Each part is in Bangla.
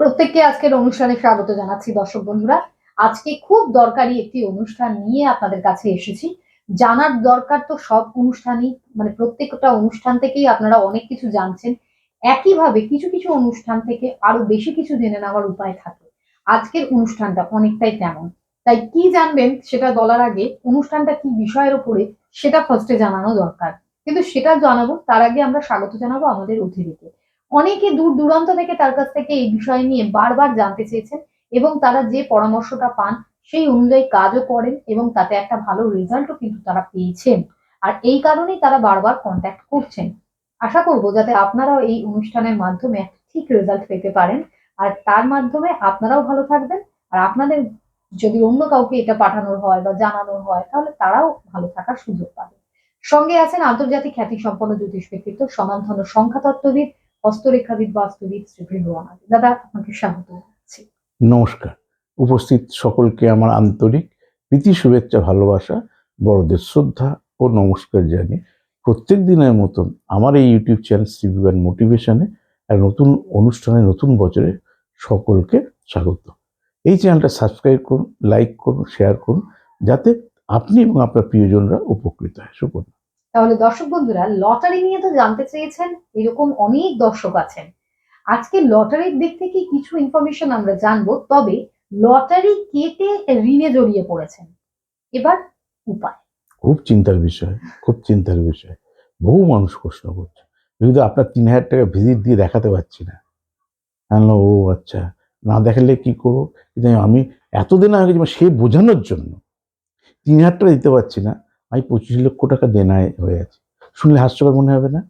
প্রত্যেককে আজকের অনুষ্ঠানে স্বাগত জানাচ্ছি দর্শক বন্ধুরা। আজকে খুব দরকারি একটি অনুষ্ঠান নিয়ে আপনাদের কাছে এসেছি। জানার দরকার তো সব অনুষ্ঠানই, মানে প্রত্যেকটা অনুষ্ঠান থেকেই আপনারা অনেক কিছু জানছেন। একইভাবে কিছু কিছু অনুষ্ঠান থেকে আরো বেশি কিছু জেনে নেওয়ার উপায় থাকে। আজকের অনুষ্ঠানটা অনেকটাই তেমন। তাই কি জানবেন সেটা বলার আগে অনুষ্ঠানটা কি বিষয়ের উপরে সেটা ফার্স্টে জানানো দরকার। কিন্তু সেটা জানাবো তার আগে আমরা স্বাগত জানাবো আমাদের অতিথিকে। অনেকে দূর দূরান্ত থেকে তার কাছ থেকে এই বিষয় নিয়ে বারবার জানতে চেয়েছেন এবং তারা যে পরামর্শটা পান সেই অনুযায়ী কাজও করেন এবং তাতে একটা ভালো রেজাল্টও কিন্তু তারা পেয়েছেন। আর এই কারণেই তারা বারবার কন্ট্যাক্ট করছেন। আশা করব যাতে আপনারাও এই অনুষ্ঠানের মাধ্যমে একটা ঠিক রেজাল্ট পেতে পারেন, আর তার মাধ্যমে আপনারাও ভালো থাকবেন। আর আপনাদের যদি অন্য কাউকে এটা পাঠানোর হয় বা জানানোর হয় তাহলে তারাও ভালো থাকার সুযোগ পাবে। সঙ্গে আছেন আন্তর্জাতিক খ্যাতিসম্পন্ন জ্যোতিষ ব্যক্তিত্ব, স্বনামধন্য সংখ্যাতত্ত্ববিদ, হস্তরেখাবিদ, বাস্তুবিদ শ্রী ভৃগুনাথ। দাদা, আপনাকে স্বাগত জানাচ্ছি। নমস্কার। উপস্থিত সকলকে আমার আন্তরিক প্রীতি, শুভেচ্ছা, ভালোবাসা, বড়দের শ্রদ্ধা ও নমস্কার জানিয়ে প্রত্যেক দিনের মতন আমার এই ইউটিউব চ্যানেল শ্রীবিজ্ঞান মোটিভেশনে এক নতুন অনুষ্ঠানে, নতুন বছরে সকলকে স্বাগত। এই চ্যানেলটা সাবস্ক্রাইব করুন, লাইক করুন, শেয়ার করুন, যাতে আপনি এবং আপনার প্রিয়জনরা উপকৃত হয়। সুপর্ণ। তাহলে দর্শক বন্ধুরা, লটারি নিয়ে তো জানতে চেয়েছেন, এরকম অনেক দর্শক আছেন। আজকে লটারির দিক থেকে কিছু ইনফরমেশন আমরা জানবো, তবে লটারি কেটে ঋণে জড়িয়ে পড়েছেন, এবার উপায়। খুব চিন্তার বিষয়, খুব চিন্তার বিষয়। বহু মানুষ প্রশ্ন করছে, কিন্তু আপনার 3,000 টাকা ভিজিট দিয়ে দেখাতে পারছি না। আনলো, ও আচ্ছা, না দেখালে কি করবো? কিন্তু আমি এতদিন আগে সে বোঝানোর জন্য 3,000 টাকা দিতে পারছি না, আমি 25 লক্ষ টাকা দেনায় হয়ে আছে। শুনলে হাস্যকর মনে হবে না?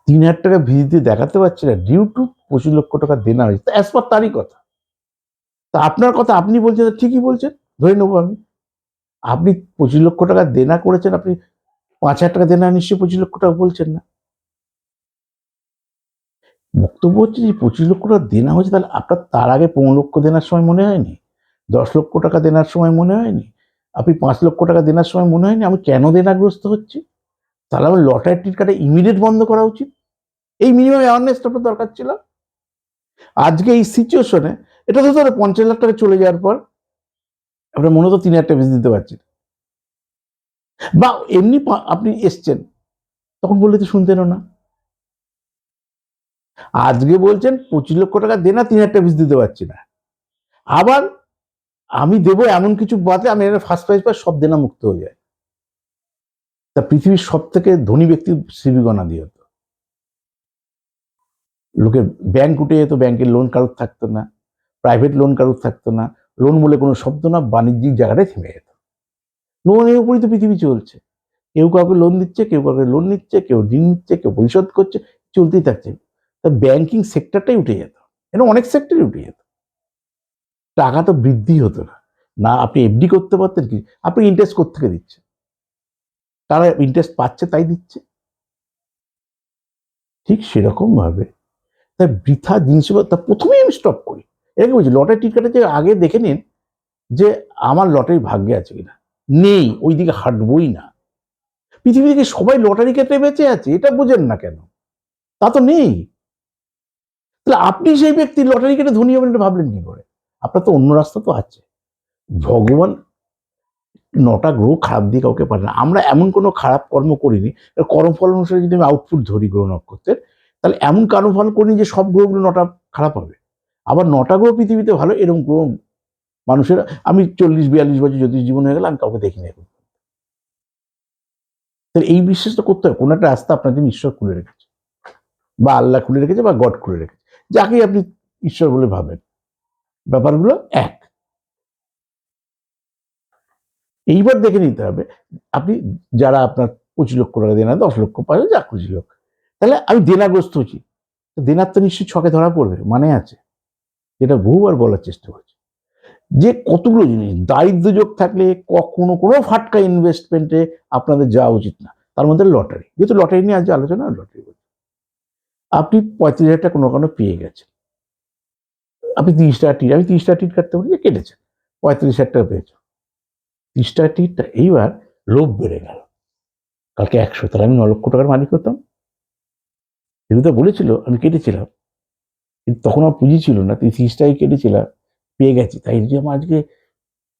3,000 টাকা ভিজিট দিয়ে দেখাতে পারছি না, ডিউ টু 25 লক্ষ টাকা দেনা হয়েছে, অ্যাজ পার তারই কথা। তা আপনার কথা আপনি বলছেন, ঠিকই বলছেন, ধরে নেবো আমি। আপনি 25 লক্ষ টাকা দেনা করেছেন, আপনি 5,000 টাকা দেনা নিশ্চয়ই 25 লক্ষ টাকা বলছেন না। বক্তব্য হচ্ছে যে 25 লক্ষ টাকা দেনা হয়েছে, তাহলে আপনার তার আগে 15 লক্ষ দেনার সময় মনে হয়নি? 10 লক্ষ টাকা দেনার সময় মনে হয়নি? আপনি 5 লক্ষ টাকা দেনার সময় মনে হয়নি আমি কেন দেনাগ্রস্ত হচ্ছি? তাহলে আমার লটারি টিকিটটা ইমিডিয়েট বন্ধ করা উচিত। এই মিনিমাম অ্যাওয়ারনেসটা আপনার দরকার ছিল। আজকে এই সিচুয়েশনে এটা তো ধরো 50 লাখ টাকা চলে যাওয়ার পর আপনার মনে তো 3,000 টাকা বেশি দিতে পারছেন, বা এমনি আপনি এসছেন, তখন বললে তো শুনতেনও না। আজকে বলছেন 25 লক্ষ টাকা দেনা, 3,000 টাকা বেশি দিতে পারছি না। আবার আমি দেবো এমন কিছু বাদে আমি ফার্স্ট প্রাইজ পাই, সব দেনা মুক্ত হয়ে যায়। তা পৃথিবীর সব থেকে ধনী ব্যক্তি সিবি গণাদি হতো। লোকে ব্যাংক উঠে যেত, ব্যাংকের লোন কারোর থাকতো না, প্রাইভেট লোন কারোর থাকতো না, লোন বলে কোনো শব্দ না, বাণিজ্যিক জায়গাটায় থেমে যেত। লোনের উপরই তো পৃথিবী চলছে। কেউ কাউকে লোন দিচ্ছে, কেউ কাউকে লোন নিচ্ছে, কেউ ঋণ নিচ্ছে, কেউ পরিশোধ করছে, চলতেই থাকছে। তা ব্যাংকিং সেক্টরটাই উঠে যেত, এটা অনেক সেক্টরই উঠে যেত। টাকা তো বৃদ্ধি হতো না। না আপনি এফডি করতে পারতেন, কি আপনি ইন্টারেস্ট কোত্থেকে দিচ্ছেন? তারা ইন্টারেস্ট পাচ্ছে তাই দিচ্ছে। ঠিক সেরকম ভাবে তাই বৃথা জিনিসগুলো তা প্রথমেই আমি স্টপ করি। এটাকে বলছি লটারি টিকিটে যে আগে দেখে নিন যে আমার লটারি ভাগ্যে আছে কিনা। নেই, ওই দিকে হাঁটবই না। পৃথিবী থেকে সবাই লটারি কেটে বেঁচে আছে, এটা বোঝেন না কেন? তা তো নেই। তাহলে আপনি সেই ব্যক্তি লটারি কেটে ধনী হবেন, এটা ভাবলেন কি করে? আপনার তো অন্য রাস্তা তো আছে। ভগবান 9টা গ্রহ খারাপ দিয়ে কাউকে পারে না। আমরা এমন কোনো খারাপ কর্ম করিনি। কর্মফল অনুসারে যদি আমি আউটপুট ধরি গ্রহ নক্ষত্রের, তাহলে এমন কর্মফল করিনি যে সব গ্রহগুলো 9টা খারাপ হবে। আবার 9টা গ্রহ পৃথিবীতে ভালো, এরকম গ্রহ মানুষের, আমি 40-42 বছর জ্যোতিষ জীবন হয়ে গেল, আমি কাউকে দেখিনি এখন। তাহলে এই বিশ্বাসটা করতে হবে, কোনো একটা রাস্তা আপনার জন্য ঈশ্বর খুলে রেখেছে, বা আল্লাহ খুলে রেখেছে, বা গড খুলে রেখেছে, যাকেই আপনি ঈশ্বর বলে ভাবেন। ব্যাপারগুলো এক। এইবার দেখে নিতে হবে আপনি, যারা আপনার 25 লক্ষ টাকা দেনা, 10 লক্ষ পাবে, যা খুশি হোক, তাহলে আমি দেনাগ্রস্ত হচ্ছি, দেনার তো নিশ্চয়ই ছকে ধরা পড়বে, মানে আছে। যেটা বহুবার বলার চেষ্টা করছি, যে কতগুলো জিনিস দারিদ্র যোগ থাকলে কখনো কোনো ফাটকা ইনভেস্টমেন্টে আপনাদের যাওয়া উচিত না। তার মধ্যে লটারি, যেহেতু লটারি নিয়ে আজ আলোচনা, লটারি বলছি। আপনি 35,000 টাকা কোনো পেয়ে গেছেন, আপনি 30 টাকা টিট, আমি 30 টাকা টিট কাটতে পারি, কেটেছেন, 35,000 টাকা পেয়েছেন, 30 টাকা টিটটা। এইবার লোভ বেড়ে গেল, কালকে 100, তাহলে আমি 9 লক্ষ টাকার মালিক হতাম। যেহেতু বলেছিল, আমি কেটেছিলাম, কিন্তু তখন আমার পুঁজি ছিল না, 30টাই কেটেছিলাম, পেয়ে গেছি। তাই যদি আমার আজকে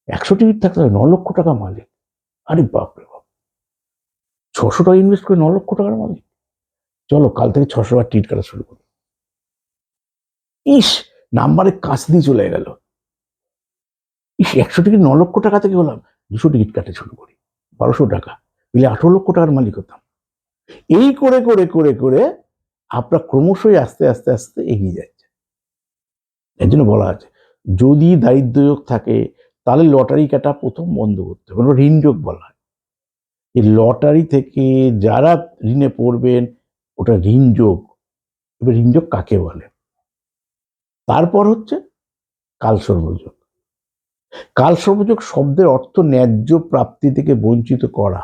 100 টিকিট থাকতে হবে, 9 লক্ষ টাকা মালিক। আরে বাপরে বাপ, 600 টাকা ইনভেস্ট করে 9 লক্ষ টাকার মালিক। চলো কাল থেকে 600 টাকা টিকিট কাটা শুরু করি। ইস, নাম্বারের কাছ দিয়ে চলে গেল। ইস, 100 টিকিট 9 লক্ষ টাকা থেকে হলাম 200 টিকিট কাটে শুরু করি, 1200 টাকা মিলে 18 লক্ষ টাকার মালিক হতাম। এই করে করে করে করে আপনার ক্রমশই আস্তে আস্তে আস্তে এগিয়ে যাচ্ছে। এর জন্য বলা আছে, যদি দারিদ্র্যযোগ থাকে তাহলে লটারি কাটা প্রথম বন্ধ করতে হবে। ঋণ যোগ বলা হয়। এই লটারি থেকে যারা ঋণে পড়বেন, ওটা ঋণ যোগ। এবার ঋণ যোগ কাকে বলে? তারপর হচ্ছে কালসর্পযোগ। কালসর্পযোগ শব্দের অর্থ ন্যায্য প্রাপ্তি থেকে বঞ্চিত করা।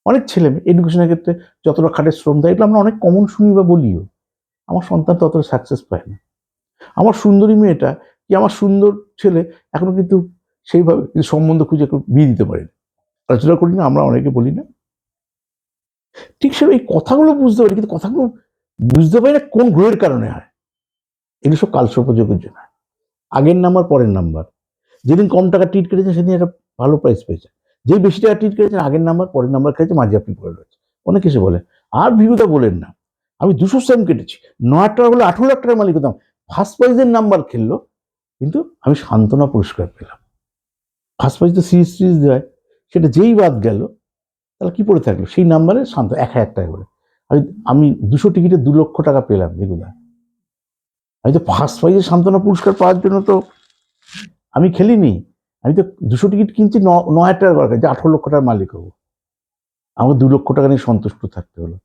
অনেক ছেলে মেয়ে এডুকেশনের ক্ষেত্রে যতটা খাটে শ্রম দেয়, এগুলো আমরা অনেক কমন শুনি বা বলিও। আমার সন্তান ততটা সাকসেস পায় না। আমার সুন্দরী মেয়েটা কি আমার সুন্দর ছেলে এখনো কিন্তু সেইভাবে কিন্তু সম্বন্ধ খুঁজে বিয়ে দিতে পারে না। আলোচনা করি না, আমরা অনেকে বলি না। ঠিক সে এই কথাগুলো বুঝতে পারি, কিন্তু কথাগুলো বুঝতে পারি না কোন গ্রহের কারণে হয়। এগুলো সব কালসর্পযোগের জন্য। আগের নাম্বার পরের নাম্বার, যেদিন কম টাকা টিট কেটেছেন সেদিন একটা ভালো প্রাইস পেয়েছেন। যেই বেশি টাকা টিট কেটেছেন আগের নাম্বার পরের নাম্বার খেয়েছে, মাঝে আপনি পড়ে রয়েছে। অনেকে এসে বলে, আর ভিড়ুটা বলেন না, আমি 200 সেম কেটেছি, 9 টাকা হলে 18 লাখ টাকার মালিক হতাম। ফার্স্ট প্রাইজের নাম্বার খেললো, কিন্তু আমি সান্ত্বনা পুরস্কার পেলাম। ফার্স্ট প্রাইজ তো সিরিজ দেওয়া হয়, সেটা যেই বাদ গেল তাহলে কি পড়ে থাকলো? সেই নাম্বারে 1,000 টাকা করে আমি 200 টিকিটে 2 লক্ষ টাকা পেলাম। বেগুদা, আমি তো ফার্স্ট প্রাইজে সান্ত্বনা পুরস্কার পাওয়ার জন্য তো আমি খেলিনি। আমি তো 200 টিকিট কিনছি 9,000 টাকা করে, যে 18 লক্ষ টাকার মালিক হবো। আমাকে 2 লক্ষ টাকা নিয়ে সন্তুষ্ট থাকতে হলো।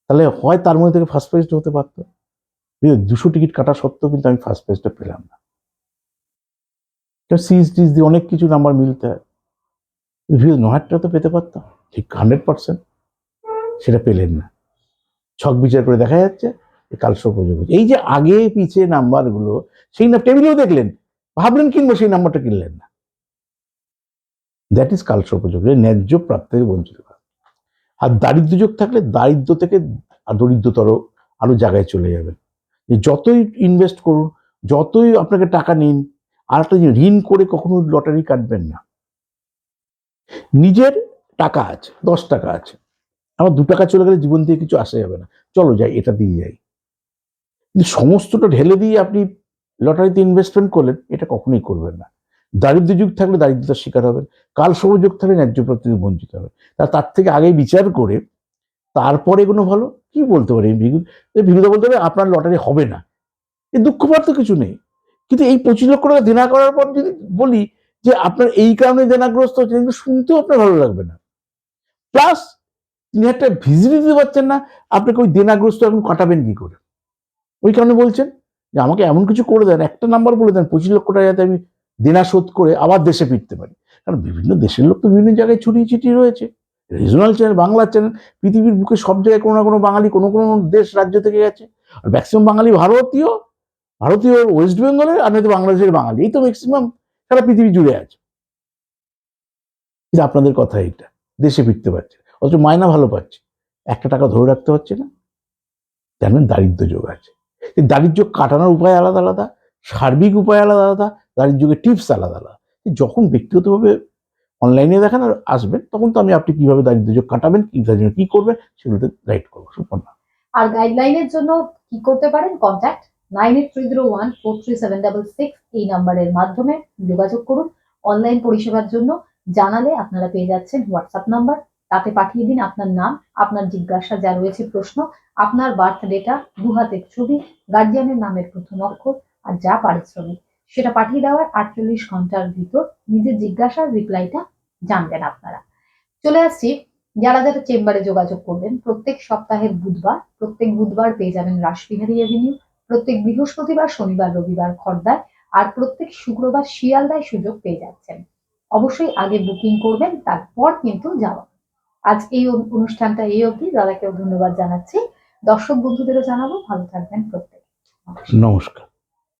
তাহলে হয় তার মধ্যে থেকে ফার্স্ট প্রাইজটা হতে পারতো। 200 টিকিট কাটা সত্ত্বেও কিন্তু আমি ফার্স্ট প্রাইজটা পেলাম না। সিরিজ দিয়ে অনেক কিছু নাম্বার মিলতে হয়। 9,000 টাকা তো পেতে পারতাম ঠিক 100%, সেটা পেলেন না। ছক বিচার করে দেখা যাচ্ছে কালসর্পযোগ। এই যে আগে পিছিয়ে নাম্বারগুলো, সেই না টেবিলেও দেখলেন, ভাবলেন কিনবো, সেই নাম্বারটা কিনলেন না। দ্যাট ইজ কালসর্পযোগ, ন্যায্য প্রাপ্তি থেকে বঞ্চিত করা। আর দারিদ্র্যযোগ থাকলে দারিদ্র থেকে দরিদ্রতর আরো জায়গায় চলে যাবেন। যতই ইনভেস্ট করুন, যতই আপনাকে টাকা নিন, আর একটা ঋণ করে কখনো লটারি কাটবেন না। নিজের টাকা আছে, 10 টাকা আছে, আমার 2 টাকা চলে গেলে জীবন থেকে কিছু আসা যাবে না, চলো যাই এটা দিয়ে যাই। কিন্তু সমস্তটা ঢেলে দিয়ে আপনি লটারিতে ইনভেস্টমেন্ট করলেন, এটা কখনোই করবেন না। দারিদ্র যুগ থাকলে দারিদ্রতার শিকার হবেন, কালসর্পযোগ থাকলে ন্যায্য প্রাপ্তি থেকে বঞ্চিত হবে। তার থেকে আগে বিচার করে তারপরে এগুলো ভালো। কি বলতে পারি ভিড়ুদা বলতে পারে আপনার লটারি হবে না, এই দুঃখ পাওয়ার তো কিছু নেই। কিন্তু এই 25 লক্ষ টাকা দেনা করার পর যদি বলি যে আপনার এই কারণে দেনাগ্রস্ত হচ্ছে, কিন্তু শুনতেও আপনার ভালো লাগবে না। প্লাস তিনি একটা ভিজিট দিতে পারছেন না, আপনাকে ওই দেনাগ্রস্ত এখন কাটাবেন কি করে? ওই কারণে বলছেন যে আমাকে এমন কিছু করে দেন, একটা নাম্বার বলে দেন 25 লক্ষ টাকা, যাতে আমি দেনা শোধ করে আবার দেশে ফিরতে পারি। কারণ বিভিন্ন দেশের লোক তো বিভিন্ন জায়গায় ছড়িয়ে ছিটিয়ে রয়েছে, রিজনাল চ্যানেল, বাংলা চ্যানেল, পৃথিবীর বুকে সব জায়গায় কোনো না কোনো বাঙালি কোনো কোনো দেশ রাজ্য থেকে গেছে। আর ম্যাক্সিমাম বাঙালি ভারতীয় ওয়েস্ট বেঙ্গলের, আর নয়তো বাংলাদেশের বাঙালি, এই তো ম্যাক্সিমাম সারা পৃথিবী জুড়ে আছে। কিন্তু আপনাদের কথা এইটা, দেশে ফিরতে পারছে, অথচ মায়না ভালো পাচ্ছে, একটা টাকা ধরে রাখতে পারছে না। জানবেন দারিদ্র যোগ আছে। এই দারিদ্র কাটানোর উপায় আলাদা আলাদা, সার্বিক উপায় আলাদা আলাদা, দারিদ্র যোগের টিপস আলাদা আলাদা। যখন ব্যক্তিগতভাবে অনলাইনে দেখান আর আসবেন, তখন তো আমি আপনি কিভাবে দারিদ্র যোগ কাটাবেন, কি করবেন, সেগুলোতে গাইড করবো। সুপর্ণা। আর গাইডলাইনের জন্য কি করতে পারেন? কন্ট্যাক্ট 9830143766 এই নাম্বারের মাধ্যমে যোগাযোগ করুন। অনলাইন পরিষেবার জন্য জানালে আপনারা পেয়ে যাচ্ছেন হোয়াটসঅ্যাপ নাম্বার, তাতে পাঠিয়ে দিন আপনার নাম, আপনার জিজ্ঞাসা যা রয়েছে প্রশ্ন, আপনার বার্থ ডেটা, 2 হাতের ছবি, গার্জিয়ানের নামের প্রথম অক্ষর, আর যা পারিশ্রমিক, সেটা পাঠিয়ে দেওয়ার 48 ঘন্টার ভিতর নিজের জিজ্ঞাসার রিপ্লাইটা জানবেন আপনারা। চলে আসছি যারা যারা চেম্বারে যোগাযোগ করবেন। প্রত্যেক বুধবার পেয়ে যাবেন রাসবিহারী এভিনিউ, প্রত্যেক বৃহস্পতিবার, শনিবার, রবিবার খড়দায়, আর প্রত্যেক শুক্রবার শিয়ালদায় সুযোগ পেয়ে যাচ্ছেন। অবশ্যই আগে বুকিং করবেন, তারপর কিন্তু যাওয়া। আজ এই অনুষ্ঠানটা এই অবধি। দাদাকেও ধন্যবাদ জানাচ্ছি, দর্শক বন্ধুদেরও জানাবো। ভালো থাকবেন প্রত্যেকে। নমস্কার।